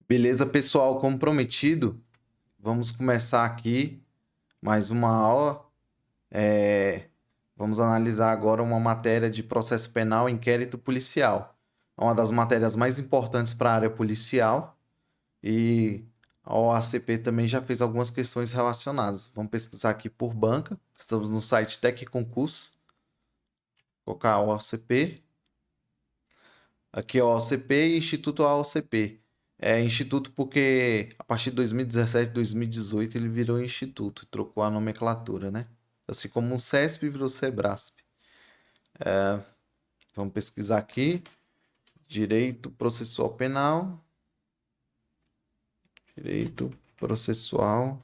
Beleza, pessoal? Como prometido, vamos começar aqui mais uma aula. É, Vamos analisar agora uma matéria de processo penal e inquérito policial. É uma das matérias mais importantes para a área policial e a OACP também já fez algumas questões relacionadas. Vamos pesquisar aqui por banca. Estamos no site Tec Concurso. Colocar a OACP. Aqui é o OACP e Instituto AOCP. É instituto porque a partir de 2017, 2018 ele virou instituto, trocou a nomenclatura, né? Assim como o CESP virou Sebrasp. Vamos pesquisar aqui. Direito processual penal. Direito processual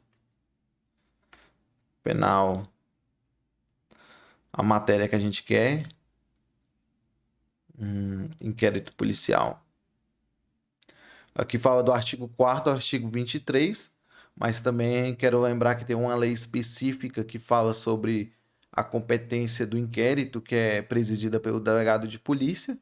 penal. A matéria que a gente quer. Inquérito policial. Aqui fala do artigo 4º, artigo 23, mas também quero lembrar que tem uma lei específica que fala sobre a competência do inquérito, que é presidida pelo delegado de polícia.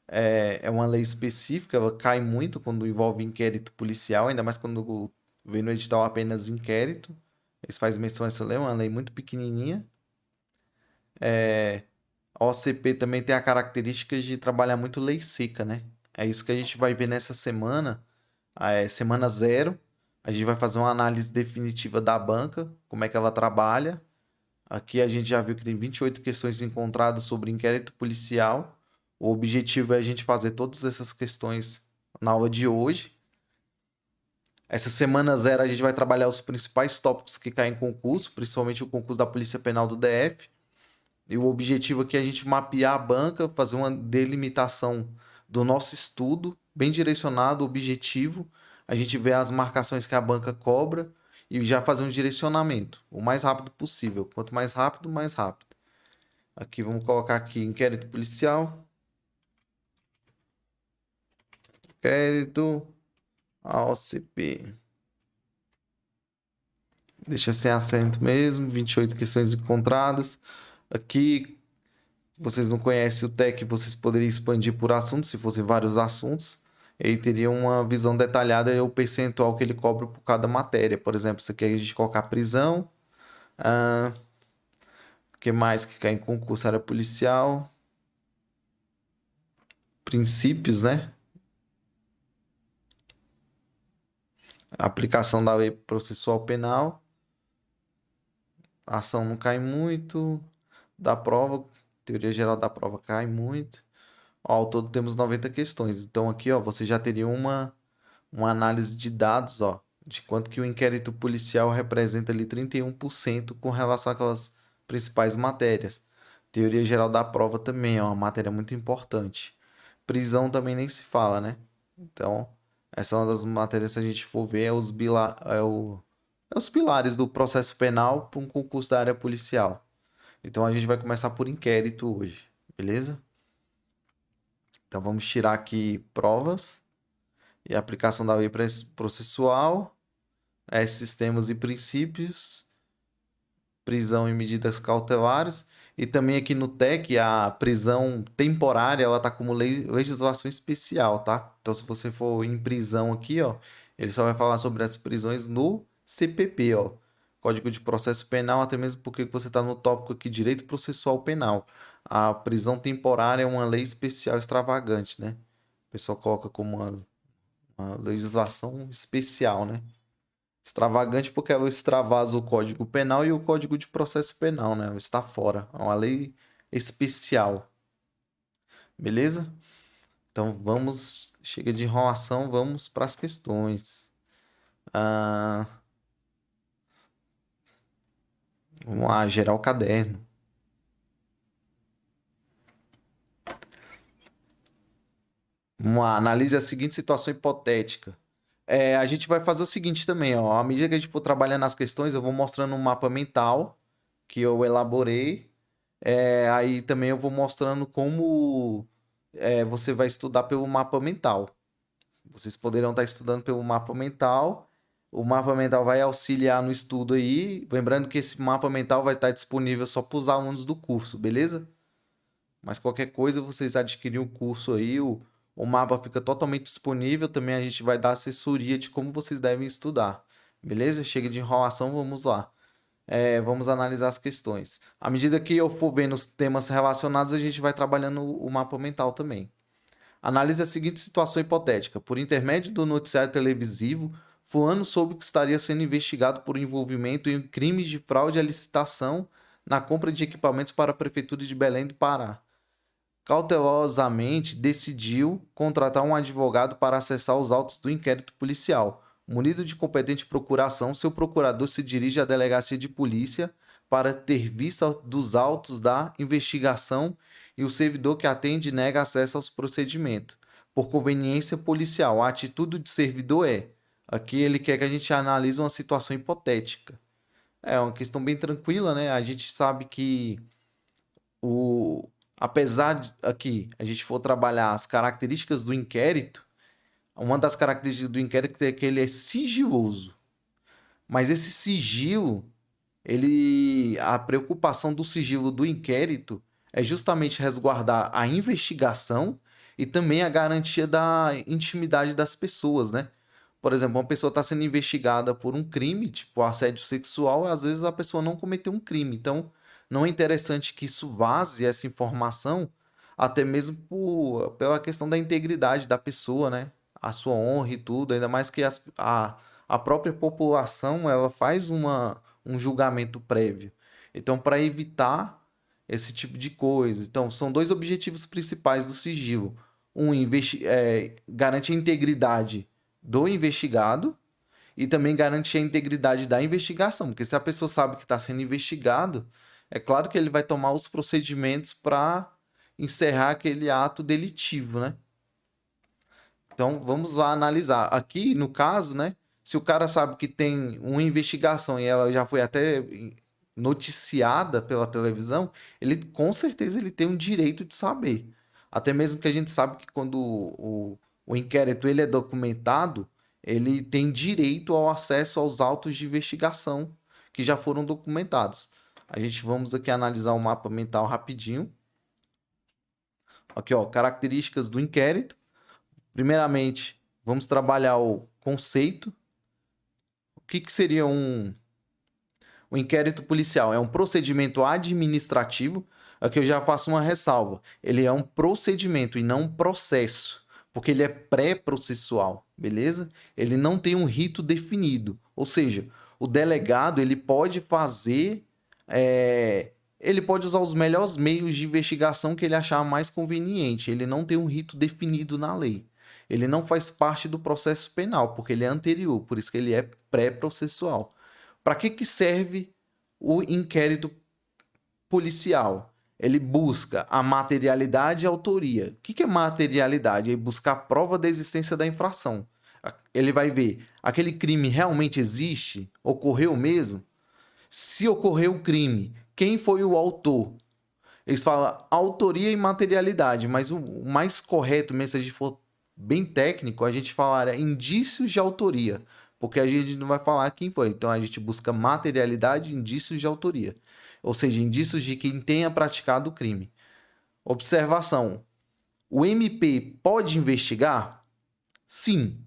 É uma lei específica, ela cai muito quando envolve inquérito policial, ainda mais quando vem no edital apenas inquérito. Eles fazem menção a essa lei, é uma lei muito pequenininha. A OCP também tem a característica de trabalhar muito lei seca, né? É isso que a gente vai ver nessa semana, semana zero. A gente vai fazer uma análise definitiva da banca, como é que ela trabalha. Aqui a gente já viu que tem 28 questões encontradas sobre inquérito policial. O objetivo é a gente fazer todas essas questões na aula de hoje. Essa semana zero a gente vai trabalhar os principais tópicos que caem em concurso, principalmente o concurso da Polícia Penal do DF. E o objetivo aqui é a gente mapear a banca, fazer uma delimitação do nosso estudo, bem direcionado, objetivo. A gente vê as marcações que a banca cobra e já fazer um direcionamento o mais rápido possível. Quanto mais rápido, mais rápido. Aqui vamos colocar aqui inquérito policial. Inquérito AOCP. Deixa sem acento mesmo, 28 questões encontradas. Aqui vocês não conhecem o TEC, vocês poderiam expandir por assuntos, se fossem vários assuntos. Ele teria uma visão detalhada e o percentual que ele cobra por cada matéria. Por exemplo, isso aqui a gente colocar prisão. O que mais que cai em concurso? Área policial. Princípios, né? Aplicação da lei processual penal. A ação não cai muito. Da prova, teoria geral da prova cai muito. Ó, ao todo temos 90 questões. Então aqui, ó, você já teria uma análise de dados, ó, de quanto que o inquérito policial representa ali 31% com relação àquelas principais matérias. Teoria geral da prova também é uma matéria muito importante. Prisão também nem se fala, né? Então, essa é uma das matérias, se a gente for ver, é os pilares do processo penal para um concurso da área policial. Então, a gente vai começar por inquérito hoje, beleza? Então, vamos tirar aqui provas e aplicação da lei processual, sistemas e princípios, prisão e medidas cautelares. E também aqui no TEC, a prisão temporária, ela tá como legislação especial, tá? Então, se você for em prisão aqui, ó, ele só vai falar sobre as prisões no CPP, ó. Código de Processo Penal, até mesmo porque você está no tópico aqui, Direito Processual Penal. A prisão temporária é uma lei especial extravagante, né? O pessoal coloca como uma legislação especial, né? Extravagante porque ela extravasa o Código Penal e o Código de Processo Penal, né? Ela está fora. É uma lei especial. Beleza? Então vamos. Chega de enrolação, vamos para as questões. Ah, Vamos lá, gerar o caderno. Vamos lá, analise a seguinte situação hipotética. A gente vai fazer o seguinte também, ó. À medida que a gente for trabalhando as questões, eu vou mostrando um mapa mental que eu elaborei. Aí também eu vou mostrando como você vai estudar pelo mapa mental. Vocês poderão estar estudando pelo mapa mental. O mapa mental vai auxiliar no estudo aí. Lembrando que esse mapa mental vai estar disponível só para os alunos do curso, beleza? Mas qualquer coisa, vocês adquirem o curso aí, o O mapa fica totalmente disponível, também a gente vai dar assessoria de como vocês devem estudar. Beleza? Chega de enrolação, vamos lá. Vamos analisar as questões. À medida que eu for vendo os temas relacionados, a gente vai trabalhando o mapa mental também. Analise a seguinte situação hipotética. Por intermédio do noticiário televisivo, fulano soube que estaria sendo investigado por envolvimento em crimes de fraude à licitação na compra de equipamentos para a Prefeitura de Belém do Pará. Cautelosamente decidiu contratar um advogado para acessar os autos do inquérito policial. Munido de competente procuração, seu procurador se dirige à delegacia de polícia para ter vista dos autos da investigação e o servidor que atende nega acesso aos procedimentos. Por conveniência policial, a atitude do servidor é: aqui ele quer que a gente analise uma situação hipotética. É uma questão bem tranquila, né? A gente sabe que o apesar de aqui a gente for trabalhar as características do inquérito, uma das características do inquérito é que ele é sigiloso. Mas esse sigilo, a preocupação do sigilo do inquérito é justamente resguardar a investigação e também a garantia da intimidade das pessoas, né? Por exemplo, uma pessoa está sendo investigada por um crime, tipo assédio sexual, e às vezes a pessoa não cometeu um crime. Então, não é interessante que isso vaze essa informação, até mesmo pela questão da integridade da pessoa, né? A sua honra e tudo, ainda mais que a própria população ela faz um julgamento prévio. Então, para evitar esse tipo de coisa. Então, são dois objetivos principais do sigilo. Garante a integridade do investigado e também garantir a integridade da investigação, porque se a pessoa sabe que está sendo investigado, é claro que ele vai tomar os procedimentos para encerrar aquele ato delitivo, né? Então, vamos lá analisar. Aqui, no caso, né? Se o cara sabe que tem uma investigação e ela já foi até noticiada pela televisão, ele com certeza ele tem um direito de saber. Até mesmo que a gente sabe que quando o inquérito ele é documentado, ele tem direito ao acesso aos autos de investigação que já foram documentados. A gente vamos aqui analisar o mapa mental rapidinho. Aqui, ó, características do inquérito. Primeiramente, vamos trabalhar o conceito. O que seria um inquérito policial? É um procedimento administrativo. Aqui eu já faço uma ressalva. Ele é um procedimento e não um processo, porque ele é pré-processual, beleza? Ele não tem um rito definido. Ou seja, o delegado ele pode fazer... ele pode usar os melhores meios de investigação que ele achar mais conveniente. Ele não tem um rito definido na lei. Ele não faz parte do processo penal, porque ele é anterior, por isso que ele é pré-processual. Para que serve o inquérito policial? Ele busca a materialidade e a autoria. O que é materialidade? É buscar a prova da existência da infração. Ele vai ver, aquele crime realmente existe? Ocorreu mesmo? Se ocorreu o crime, quem foi o autor? Eles falam autoria e materialidade, mas o mais correto, mesmo se a gente for bem técnico, a gente falar indícios de autoria, porque a gente não vai falar quem foi. Então a gente busca materialidade e indícios de autoria, ou seja, indícios de quem tenha praticado o crime. Observação: o MP pode investigar? Sim.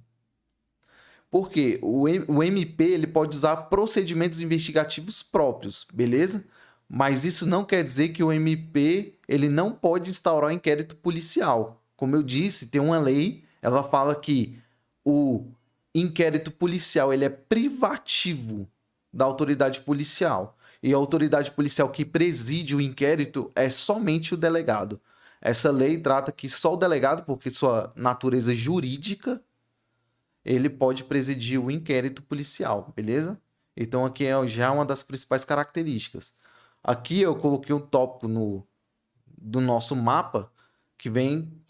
Porque o MP ele pode usar procedimentos investigativos próprios, beleza? Mas isso não quer dizer que o MP ele não pode instaurar um inquérito policial. Como eu disse, tem uma lei, ela fala que o inquérito policial ele é privativo da autoridade policial. E a autoridade policial que preside o inquérito é somente o delegado. Essa lei trata que só o delegado, porque sua natureza jurídica, ele pode presidir o inquérito policial, beleza? Então aqui é já uma das principais características. Aqui eu coloquei um tópico do nosso mapa que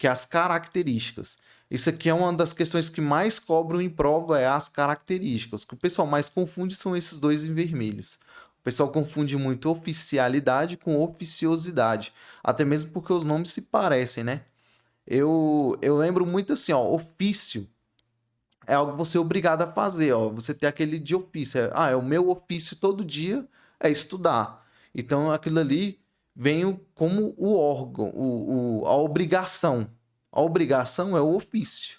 é as características. Isso aqui é uma das questões que mais cobram em prova, é as características. O que o pessoal mais confunde são esses dois em vermelhos. O pessoal confunde muito oficialidade com oficiosidade, até mesmo porque os nomes se parecem, né? Eu lembro muito assim, ó, ofício é algo que você é obrigado a fazer, ó. Você tem aquele de ofício. É o meu ofício todo dia é estudar. Então, aquilo ali vem como o órgão, a obrigação. A obrigação é o ofício.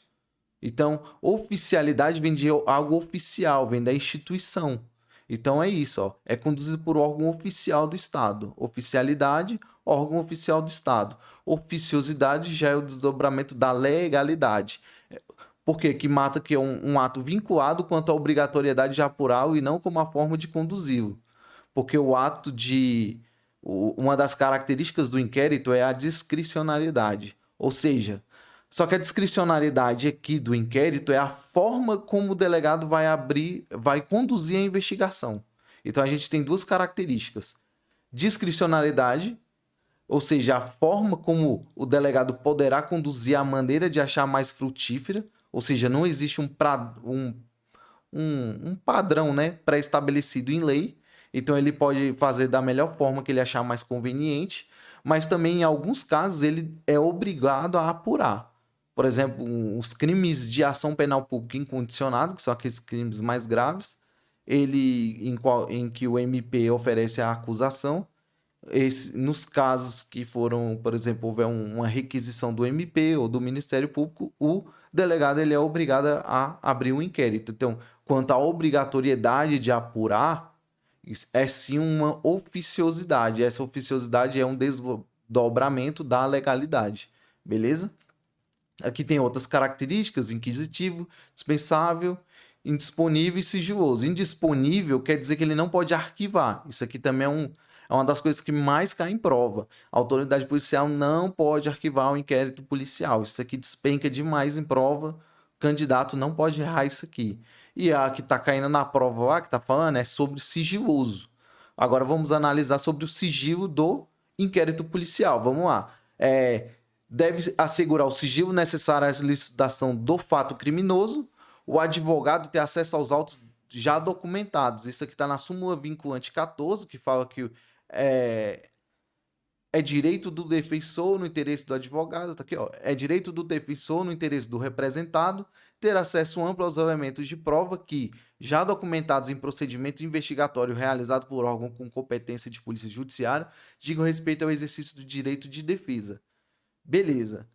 Então, oficialidade vem de algo oficial, vem da instituição. Então é isso, ó, é conduzido por órgão oficial do Estado. Oficialidade, órgão oficial do Estado. Oficiosidade já é o desdobramento da legalidade. Por quê? Que mata que é um ato vinculado quanto à obrigatoriedade de apurá-lo e não como a forma de conduzi-lo. Porque o ato de. Uma das características do inquérito é a discricionariedade. Ou seja, só que a discricionariedade aqui do inquérito é a forma como o delegado vai abrir, vai conduzir a investigação. Então a gente tem duas características: discricionariedade, ou seja, a forma como o delegado poderá conduzir a maneira de achar mais frutífera, ou seja, não existe um padrão, né, pré-estabelecido em lei, então ele pode fazer da melhor forma que ele achar mais conveniente, mas também em alguns casos ele é obrigado a apurar. Por exemplo, os crimes de ação penal pública incondicionada, que são aqueles crimes mais graves, em que o MP oferece a acusação, nos casos que foram, por exemplo, houver uma requisição do MP ou do Ministério Público, o delegado ele é obrigado a abrir um inquérito. Então, quanto à obrigatoriedade de apurar, é sim uma oficiosidade. Essa oficiosidade é um desdobramento da legalidade. Beleza? Aqui tem outras características: inquisitivo, dispensável, indisponível e sigiloso. Indisponível quer dizer que ele não pode arquivar. Isso aqui também é uma das coisas que mais cai em prova. A autoridade policial não pode arquivar o inquérito policial. Isso aqui despenca demais em prova. O candidato não pode errar isso aqui. E a que está caindo na prova lá, que está falando, é sobre sigiloso. Agora vamos analisar sobre o sigilo do inquérito policial. Vamos lá. Deve assegurar o sigilo necessário à elucidação do fato criminoso, o advogado ter acesso aos autos já documentados. Isso aqui está na súmula vinculante 14, que fala que é, é direito do defensor no interesse do advogado, tá aqui, ó. É direito do defensor no interesse do representado ter acesso amplo aos elementos de prova que, já documentados em procedimento investigatório realizado por órgão com competência de polícia judiciária, digam respeito ao exercício do direito de defesa. Beleza.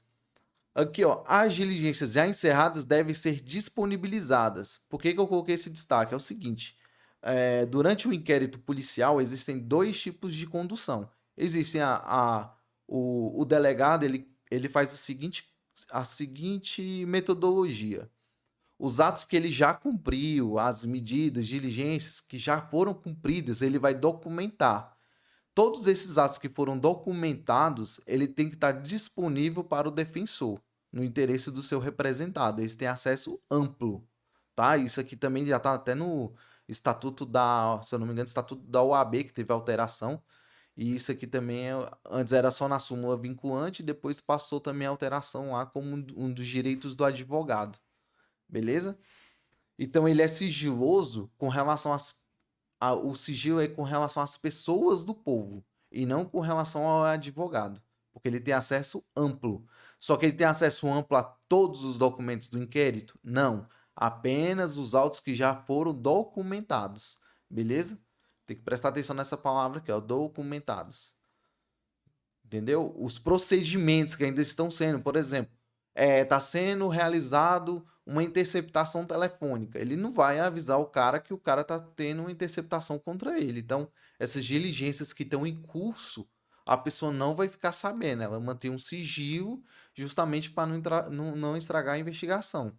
Aqui, ó, as diligências já encerradas devem ser disponibilizadas. Por que eu coloquei esse destaque? É o seguinte: durante o inquérito policial existem dois tipos de condução. Existem o delegado, ele faz a seguinte metodologia. Os atos que ele já cumpriu, as medidas, diligências que já foram cumpridas, ele vai documentar. Todos esses atos que foram documentados, ele tem que estar disponível para o defensor, no interesse do seu representado. Eles têm acesso amplo, tá? Isso aqui também já está até no estatuto se eu não me engano, estatuto da OAB, que teve alteração. E isso aqui também, antes era só na súmula vinculante, depois passou também a alteração lá como um dos direitos do advogado. Beleza? Então ele é sigiloso com relação o sigilo é com relação às pessoas do povo e não com relação ao advogado, porque ele tem acesso amplo. Só que ele tem acesso amplo a todos os documentos do inquérito? Não, apenas os autos que já foram documentados. Beleza? Tem que prestar atenção nessa palavra aqui, ó, documentados. Entendeu? Os procedimentos que ainda estão sendo, por exemplo, está sendo realizado uma interceptação telefônica. Ele não vai avisar o cara que o cara está tendo uma interceptação contra ele. Então, essas diligências que estão em curso, a pessoa não vai ficar sabendo. Ela mantém um sigilo justamente para não estragar a investigação.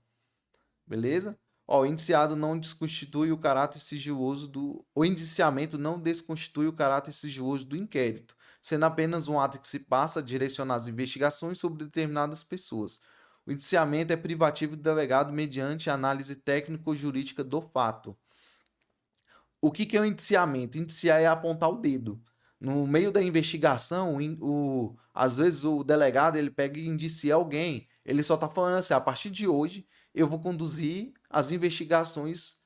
Beleza? Ó, o indiciado não desconstitui o caráter sigiloso do. O indiciamento não desconstitui o caráter sigiloso do inquérito, sendo apenas um ato que se passa a direcionar as investigações sobre determinadas pessoas. O indiciamento é privativo do delegado mediante análise técnico-jurídica do fato. O que é o indiciamento? Indiciar é apontar o dedo. No meio da investigação, às vezes o delegado ele pega e indicia alguém. Ele só está falando assim: a partir de hoje eu vou conduzir as investigações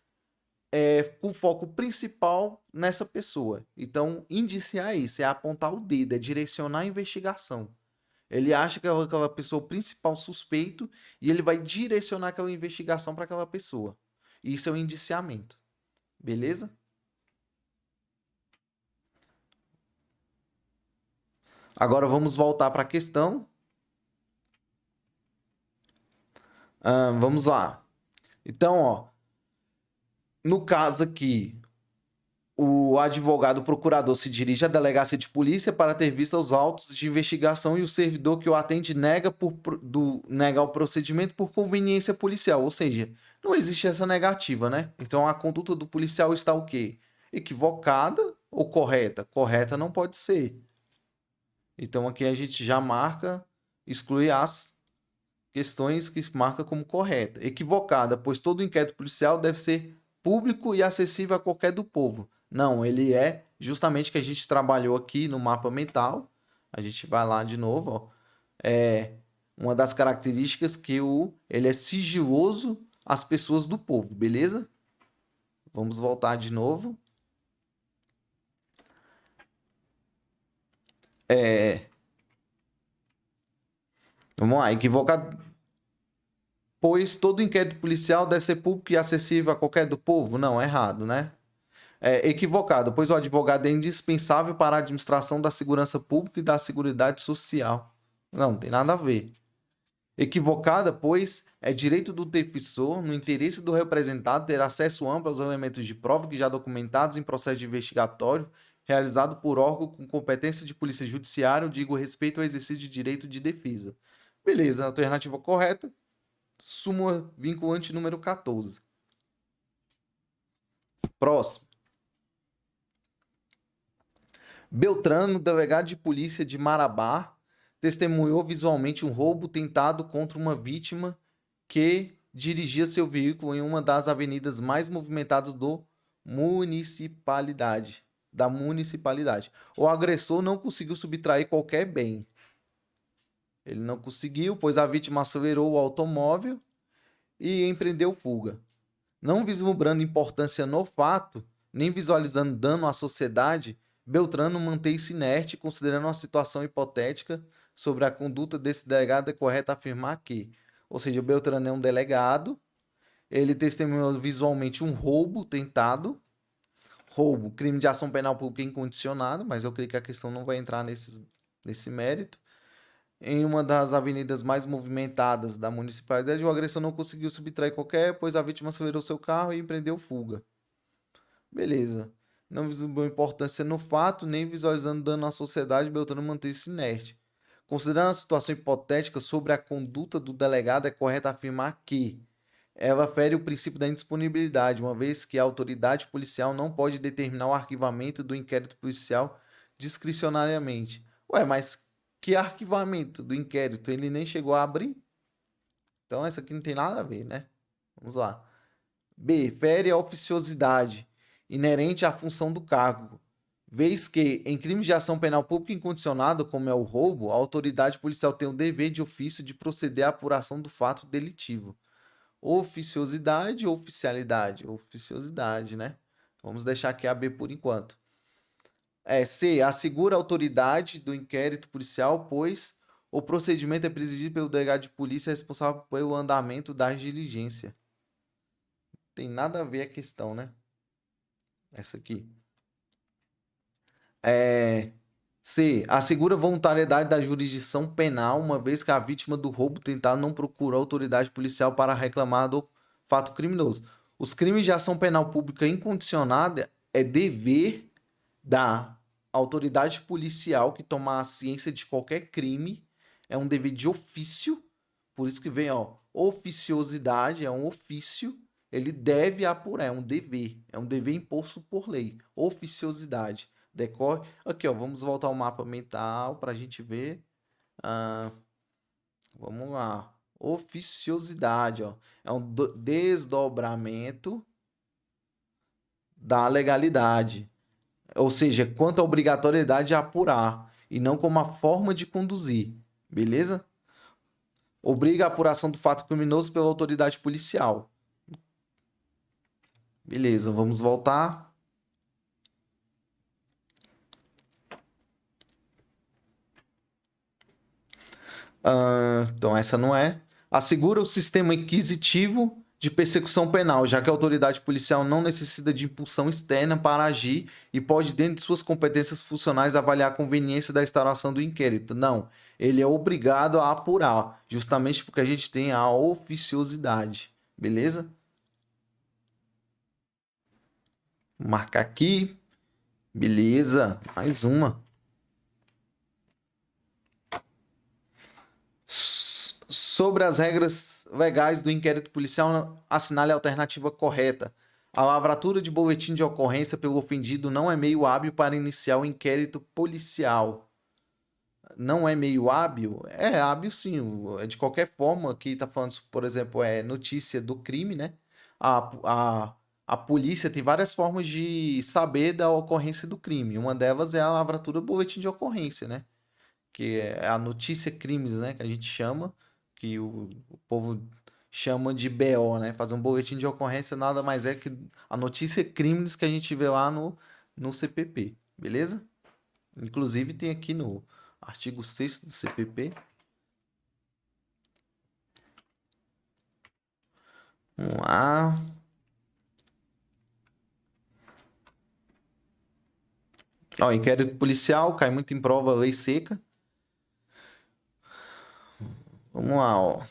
com foco principal nessa pessoa. Então, indiciar é isso, é apontar o dedo, é direcionar a investigação. Ele acha que é aquela pessoa principal suspeito e ele vai direcionar aquela investigação para aquela pessoa. Isso é o indiciamento. Beleza? Agora vamos voltar para a questão. Vamos lá. Então, ó, no caso aqui, o advogado procurador se dirige à delegacia de polícia para ter vista os autos de investigação e o servidor que o atende nega o procedimento por conveniência policial. Ou seja, não existe essa negativa, né? Então a conduta do policial está o quê? Equivocada ou correta? Correta não pode ser. Então aqui a gente já marca, exclui as questões que marca como correta. Equivocada, pois todo inquérito policial deve ser público e acessível a qualquer do povo. Não, ele é justamente que a gente trabalhou aqui no mapa mental. A gente vai lá de novo, ó. É uma das características que ele é sigiloso às pessoas do povo, beleza? Vamos voltar de novo. Vamos lá, equivocado, pois todo inquérito policial deve ser público e acessível a qualquer do povo. Não, é errado, né? Equivocado, pois o advogado é indispensável para a administração da segurança pública e da seguridade social. Não tem nada a ver. Equivocada, pois é direito do defensor, no interesse do representado, ter acesso amplo aos elementos de prova que já documentados em processo investigatório realizado por órgão com competência de polícia judiciária, digo respeito ao exercício de direito de defesa. Beleza, alternativa correta. Súmula vinculante número 14. Próximo. Beltrano, delegado de polícia de Marabá, testemunhou visualmente um roubo tentado contra uma vítima que dirigia seu veículo em uma das avenidas mais movimentadas da municipalidade. O agressor não conseguiu subtrair qualquer bem. Ele não conseguiu, pois a vítima acelerou o automóvel e empreendeu fuga. Não vislumbrando importância no fato, nem visualizando dano à sociedade, Beltrano mantém-se inerte, considerando uma situação hipotética sobre a conduta desse delegado. É correto afirmar que, ou seja, Beltrano é um delegado, ele testemunhou visualmente um roubo tentado, roubo, crime de ação penal pública incondicionado, mas eu creio que a questão não vai entrar nesse mérito. Em uma das avenidas mais movimentadas da municipalidade, o agressor não conseguiu subtrair qualquer, pois a vítima acelerou seu carro e empreendeu fuga. Beleza. Não vislumbrou importância no fato, nem visualizando dano à sociedade, Beltrano manteve-se inerte. Considerando a situação hipotética sobre a conduta do delegado, é correto afirmar que ela fere o princípio da indisponibilidade, uma vez que a autoridade policial não pode determinar o arquivamento do inquérito policial discricionariamente. Ué, mas que arquivamento do inquérito? Ele nem chegou a abrir? Então essa aqui não tem nada a ver, né? Vamos lá. B. Fere a oficiosidade inerente à função do cargo, vez que, em crimes de ação penal pública incondicionada, como é o roubo, a autoridade policial tem o dever de ofício de proceder à apuração do fato delitivo. Oficiosidade ou oficialidade? Oficiosidade, né? Vamos deixar aqui a B por enquanto. C. Assegura a autoridade do inquérito policial, pois o procedimento é presidido pelo delegado de polícia responsável pelo andamento da diligência. Tem nada a ver a questão, né? Essa aqui. C. Assegura a voluntariedade da jurisdição penal, uma vez que a vítima do roubo tentado não procurou a autoridade policial para reclamar do fato criminoso. Os crimes de ação penal pública incondicionada é dever da autoridade policial que tomar a ciência de qualquer crime, é um dever de ofício, por isso que vem, ó, oficiosidade, é um ofício, ele deve apurar, é um dever imposto por lei, oficiosidade. Decorre. Aqui, ó, vamos voltar ao mapa mental para a gente ver. Vamos lá. Oficiosidade, ó, é um desdobramento da legalidade. Ou seja, quanto à obrigatoriedade de apurar e não como a forma de conduzir, beleza? Obriga a apuração do fato criminoso pela autoridade policial. Beleza, vamos voltar. Então essa não é. Assegura o sistema inquisitivo de persecução penal, já que a autoridade policial não necessita de impulsão externa para agir e pode, dentro de suas competências funcionais, avaliar a conveniência da instauração do inquérito. Não, ele é obrigado a apurar, justamente porque a gente tem a oficiosidade, beleza? Vou marcar aqui, beleza, mais uma. Sobre as regras legais do inquérito policial, assinale a alternativa correta. A lavratura de boletim de ocorrência pelo ofendido não é meio hábil para iniciar o inquérito policial. Não é meio hábil? É hábil sim. De qualquer forma, aqui está falando, por exemplo, é notícia do crime, né? A polícia tem várias formas de saber da ocorrência do crime. Uma delas é a lavratura do boletim de ocorrência, né? Que é a notícia crimes, né? Que a gente chama, que o povo chama de BO, né? Fazer um boletim de ocorrência nada mais é que a notícia crimes que a gente vê lá no CPP, beleza? Inclusive tem aqui no artigo 6º do CPP. Vamos lá. Ó, inquérito policial, cai muito em prova, lei seca. Vamos lá, ó.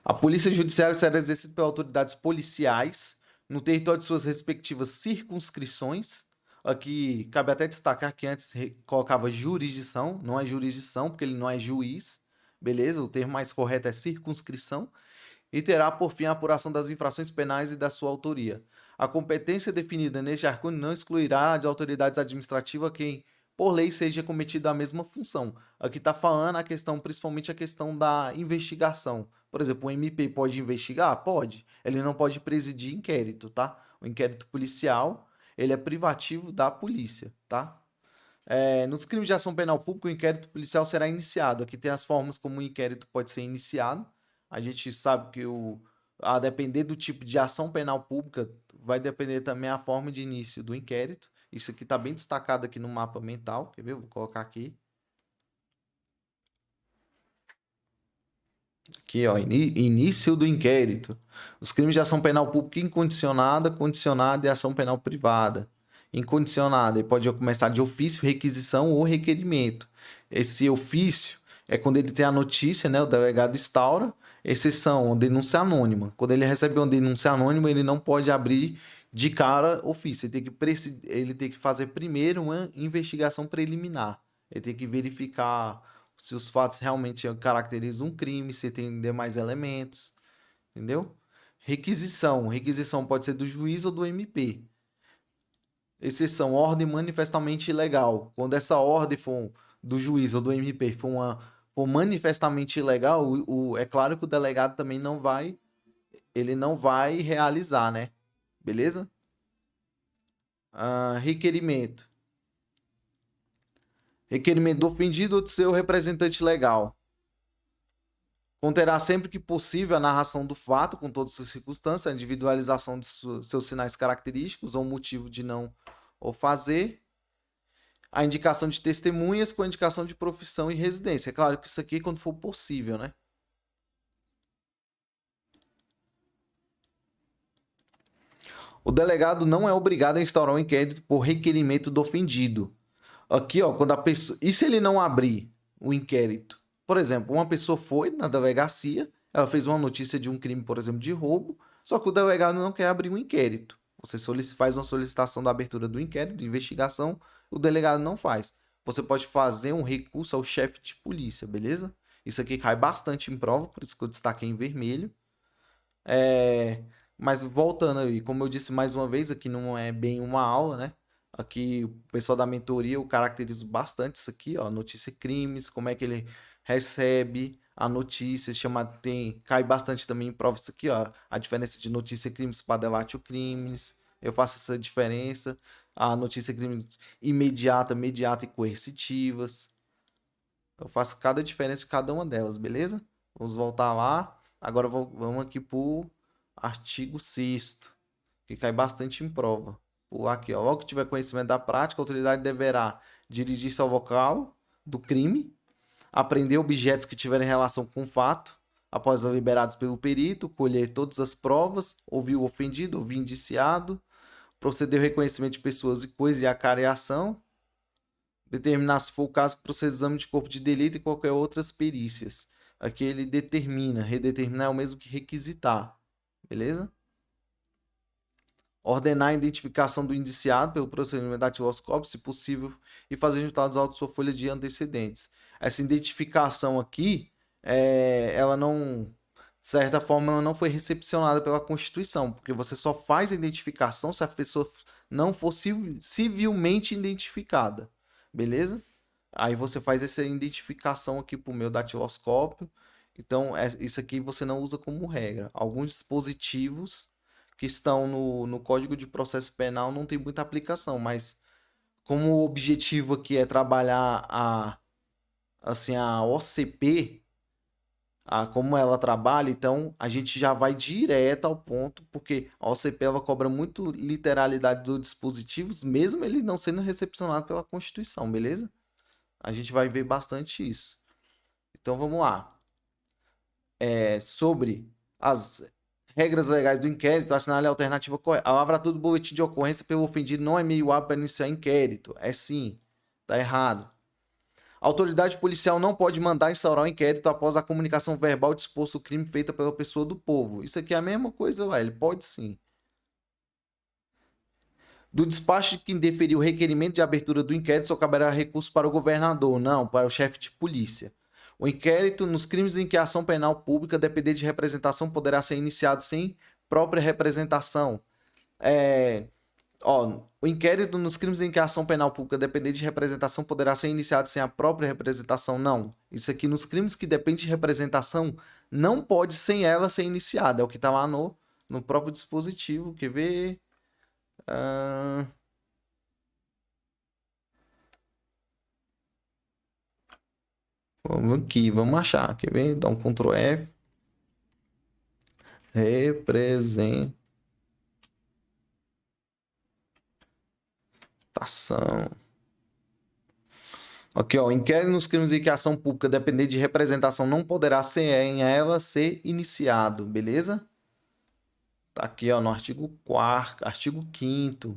A polícia judiciária será exercida pelas autoridades policiais no território de suas respectivas circunscrições. Aqui cabe até destacar que antes colocava jurisdição, não é jurisdição, porque ele não é juiz, beleza? O termo mais correto é circunscrição. E terá por fim a apuração das infrações penais e da sua autoria. A competência definida neste artigo não excluirá de autoridades administrativas quem, por lei, seja cometido a mesma função. Aqui está falando a questão, principalmente a questão da investigação. Por exemplo, o MP pode investigar? Pode. Ele não pode presidir inquérito, tá? O inquérito policial, ele é privativo da polícia, tá? Nos crimes de ação penal pública, o inquérito policial será iniciado. Aqui tem as formas como o inquérito pode ser iniciado. A gente sabe que a depender do tipo de ação penal pública, vai depender também a forma de início do inquérito. Isso aqui está bem destacado aqui no mapa mental. Quer ver? Vou colocar aqui. Aqui, ó, início do inquérito. Os crimes de ação penal pública incondicionada, condicionada e ação penal privada. Incondicionada, ele pode começar de ofício, requisição ou requerimento. Esse ofício é quando ele tem a notícia, né? O delegado instaura. Exceção, denúncia anônima. Quando ele recebe uma denúncia anônima, ele não pode abrir de cara ofício. Ele tem que fazer primeiro uma investigação preliminar. Ele tem que verificar se os fatos realmente caracterizam um crime, se tem demais elementos, entendeu? Requisição. Requisição pode ser do juiz ou do MP. Exceção, ordem manifestamente ilegal. Quando essa ordem for do juiz ou do MP for manifestamente ilegal, é claro que o delegado também ele não vai realizar, né? Beleza? Requerimento. Requerimento do ofendido ou do seu representante legal. Conterá sempre que possível a narração do fato, com todas as circunstâncias, a individualização de seus sinais característicos ou motivo de não o fazer, a indicação de testemunhas com a indicação de profissão e residência. É claro que isso aqui é quando for possível, né? O delegado não é obrigado a instaurar um inquérito por requerimento do ofendido. Aqui, ó, quando a pessoa... E se ele não abrir o inquérito? Por exemplo, uma pessoa foi na delegacia, ela fez uma notícia de um crime, por exemplo, de roubo, só que o delegado não quer abrir um inquérito. Você faz uma solicitação da abertura do inquérito, de investigação, o delegado não faz. Você pode fazer um recurso ao chefe de polícia, beleza? Isso aqui cai bastante em prova, por isso que eu destaquei em vermelho. Mas voltando aí, como eu disse mais uma vez, aqui não é bem uma aula, né? Aqui o pessoal da mentoria eu caracterizo bastante isso aqui, ó, notícia crimes, como é que ele recebe a notícia, cai bastante também em prova isso aqui, ó, a diferença de notícia crimes para debate crimes. Eu faço essa diferença, a notícia crime imediata, mediata e coercitivas. Eu faço cada diferença de cada uma delas, beleza? Vamos voltar lá. Agora vamos aqui pro artigo 6º, que cai bastante em prova. Aqui, ó. Logo que tiver conhecimento da prática, a autoridade deverá dirigir-se ao local do crime, apreender objetos que tiverem relação com o fato, após liberados pelo perito, colher todas as provas, ouvir o ofendido, ouvir o indiciado, proceder ao reconhecimento de pessoas e coisas e a careação, determinar, se for o caso, proceder ao exame de corpo de delito e qualquer outras perícias. Aqui ele determina, redeterminar é o mesmo que requisitar, beleza? Ordenar a identificação do indiciado pelo procedimento da datiloscópio, se possível, e fazer juntar os autos sua folha de antecedentes. Essa identificação aqui, ela não, de certa forma, ela não foi recepcionada pela Constituição, porque você só faz a identificação se a pessoa não for civilmente identificada, beleza? Aí você faz essa identificação aqui por meio datiloscópio. Então, isso aqui você não usa como regra. Alguns dispositivos que estão no Código de Processo Penal não tem muita aplicação, mas como o objetivo aqui é trabalhar assim, a OCP, como ela trabalha, então a gente já vai direto ao ponto, porque a OCP ela cobra muito literalidade dos dispositivos, mesmo ele não sendo recepcionado pela Constituição, beleza? A gente vai ver bastante isso. Então vamos lá. Sobre as regras legais do inquérito, assinale a alternativa correta. A lavratura do boletim de ocorrência pelo ofendido não é meio hábil para iniciar inquérito. É sim. Tá errado. A autoridade policial não pode mandar instaurar o inquérito após a comunicação verbal disposto o crime feita pela pessoa do povo. Isso aqui é a mesma coisa lá. Ele pode sim. Do despacho que indeferiu o requerimento de abertura do inquérito, só caberá recurso para o governador, não, para o chefe de polícia. O inquérito nos crimes em que a ação penal pública depender de representação poderá ser iniciado sem própria representação. O inquérito nos crimes em que a ação penal pública depender de representação poderá ser iniciado sem a própria representação. Não. Isso aqui nos crimes que dependem de representação não pode sem ela ser iniciada. É o que está lá no próprio dispositivo. Quer ver? Vamos aqui, vamos achar. Quer ver? Dá um Ctrl F. Representação. Aqui, ó. Inquérito nos crimes em que a ação pública depender de representação não poderá sem ela ser iniciado, beleza? Tá aqui, ó, no artigo 4º, artigo 5º.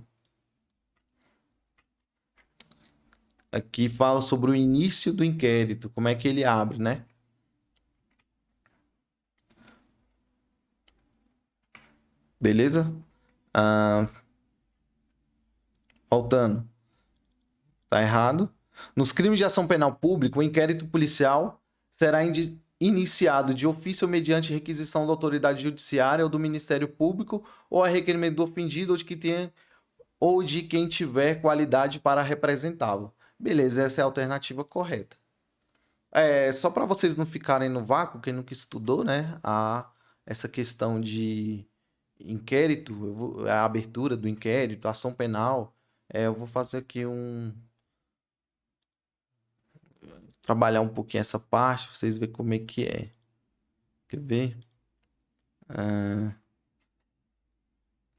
Aqui fala sobre o início do inquérito, como é que ele abre, né? Beleza? Voltando. Tá errado. Nos crimes de ação penal pública, o inquérito policial será iniciado de ofício ou mediante requisição da autoridade judiciária ou do Ministério Público ou a requerimento do ofendido ou de quem tiver qualidade para representá-lo. Beleza, essa é a alternativa correta. Só para vocês não ficarem no vácuo, quem nunca estudou, né? Essa questão de inquérito, a abertura do inquérito, ação penal. Eu vou fazer aqui trabalhar um pouquinho essa parte, pra vocês verem como é que é. Quer ver?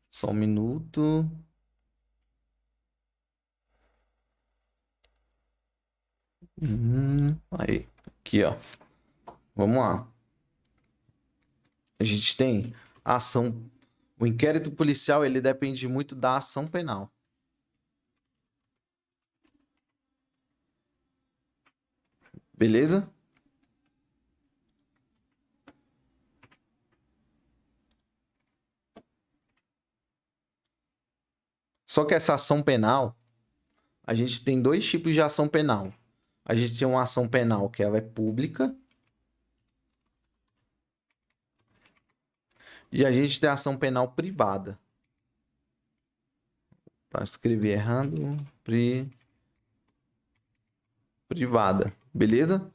Só um minuto. Aí, aqui, ó. Vamos lá. A gente tem a ação. O inquérito policial, ele depende muito da ação penal. Beleza? Só que essa ação penal, a gente tem dois tipos de ação penal. A gente tem uma ação penal que ela é pública. E a gente tem a ação penal privada. Para escrever errando, privada. Beleza?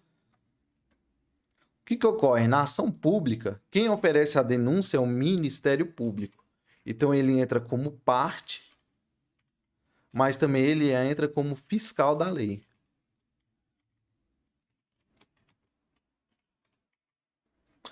O que ocorre? Na ação pública, quem oferece a denúncia é o Ministério Público. Então ele entra como parte, mas também ele entra como fiscal da lei.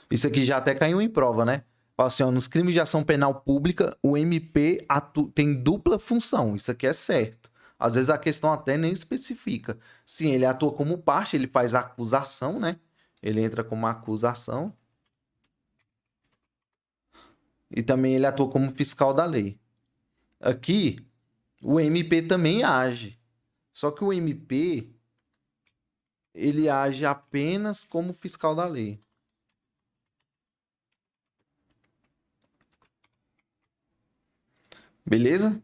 Isso aqui já até caiu em prova, né? Fala assim, ó, nos crimes de ação penal pública, o MP tem dupla função. Isso aqui é certo. Às vezes a questão até nem especifica. Sim, ele atua como parte, ele faz a acusação, né? Ele entra como acusação. E também ele atua como fiscal da lei. Aqui, o MP também age. Só que o MP, ele age apenas como fiscal da lei. Beleza?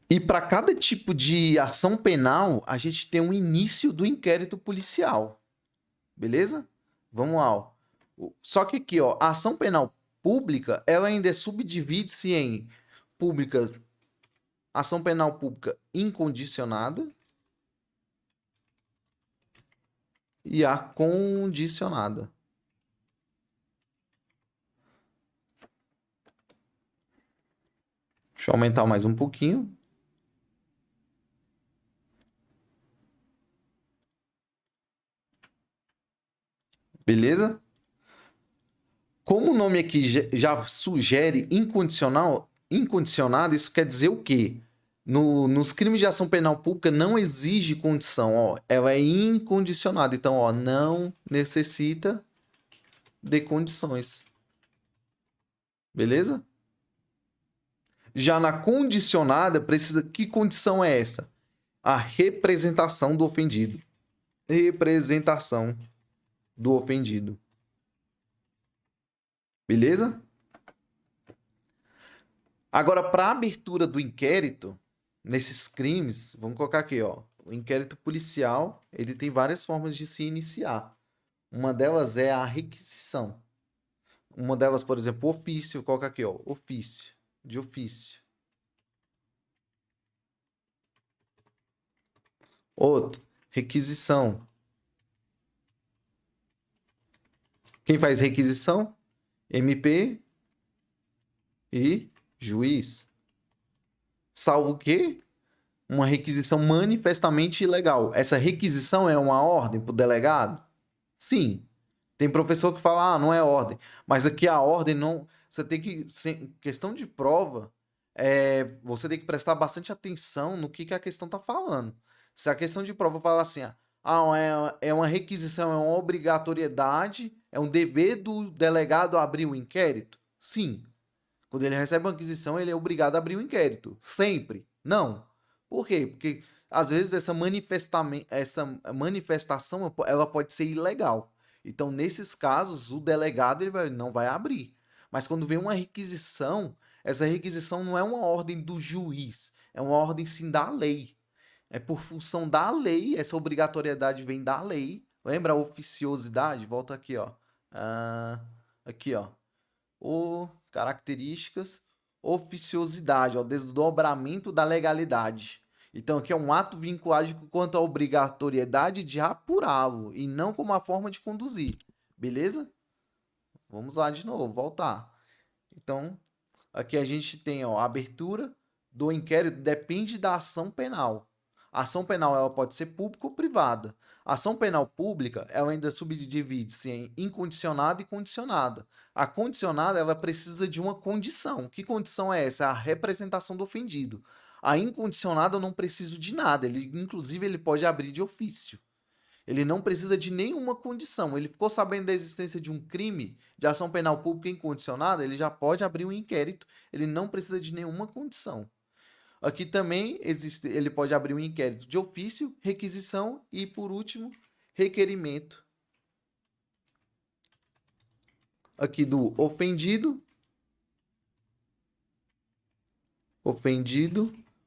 E para cada tipo de ação penal, a gente tem um início do inquérito policial. Beleza? Vamos lá. Ó. Só que aqui, ó, a ação penal pública, ela ainda subdivide-se em pública, ação penal pública incondicionada e a condicionada. Deixa eu aumentar mais um pouquinho. Beleza? Como o nome aqui já sugere incondicional, incondicionado, isso quer dizer o quê? Nos crimes de ação penal pública não exige condição, ó, ela é incondicionada. Então, ó, não necessita de condições. Beleza? Já na condicionada, precisa. Que condição é essa? A representação do ofendido. Representação do ofendido. Beleza? Agora, para a abertura do inquérito, nesses crimes, vamos colocar aqui, ó. O inquérito policial, ele tem várias formas de se iniciar. Uma delas é a requisição. Uma delas, por exemplo, ofício. Coloca aqui, ó. Ofício. De ofício. Outro, requisição. Quem faz requisição? MP e juiz. Salvo o quê? Uma requisição manifestamente ilegal. Essa requisição é uma ordem para o delegado? Sim. Tem professor que fala, ah, não é ordem. Mas aqui a ordem não. Você tem que. Questão de prova, você tem que prestar bastante atenção no que a questão está falando. Se a questão de prova fala assim, é uma requisição, é uma obrigatoriedade, é um dever do delegado abrir o inquérito? Sim. Quando ele recebe uma aquisição, ele é obrigado a abrir o inquérito. Sempre. Não. Por quê? Porque às vezes essa manifestação ela pode ser ilegal. Então, nesses casos, o delegado não vai abrir. Mas quando vem uma requisição, essa requisição não é uma ordem do juiz, é uma ordem sim da lei. É por função da lei, essa obrigatoriedade vem da lei. Lembra a oficiosidade? Volta aqui, ó. Aqui, ó. Características, oficiosidade, ó, desdobramento da legalidade. Então, aqui é um ato vinculado quanto à obrigatoriedade de apurá-lo e não como a forma de conduzir. Beleza? Vamos lá de novo, voltar. Então, aqui a gente tem ó, a abertura do inquérito depende da ação penal. A ação penal ela pode ser pública ou privada. A ação penal pública ela ainda subdivide-se em incondicionada e condicionada. A condicionada ela precisa de uma condição. Que condição é essa? A representação do ofendido. A incondicionada eu não preciso de nada. Inclusive, ele pode abrir de ofício. Ele não precisa de nenhuma condição. Ele ficou sabendo da existência de um crime de ação penal pública incondicionada, ele já pode abrir um inquérito. Ele não precisa de nenhuma condição. Aqui também existe, ele pode abrir um inquérito de ofício, requisição e, por último, requerimento. Aqui do ofendido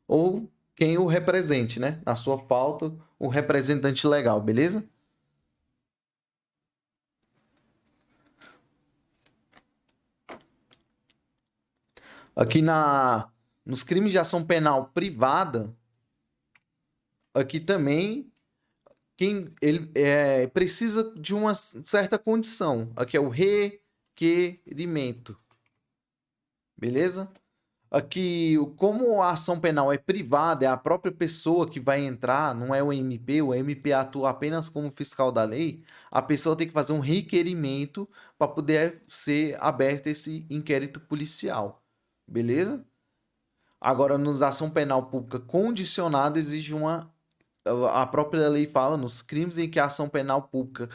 ou quem o represente, né? Na sua falta, o representante legal, beleza? Aqui nos crimes de ação penal privada, aqui também quem ele precisa de uma certa condição. Aqui é o requerimento. Beleza? Aqui, como a ação penal é privada, é a própria pessoa que vai entrar, não é o MP atua apenas como fiscal da lei, a pessoa tem que fazer um requerimento para poder ser aberto esse inquérito policial. Beleza? Agora, nos ação penal pública condicionada, exige uma. A própria lei fala nos crimes em que a ação penal pública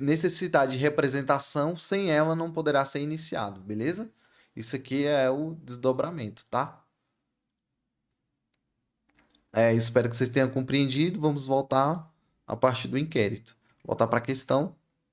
necessidade de representação, sem ela não poderá ser iniciado, beleza? Isso aqui é o desdobramento, tá? Espero que vocês tenham compreendido. Vamos voltar a partir do inquérito. Voltar para a questão.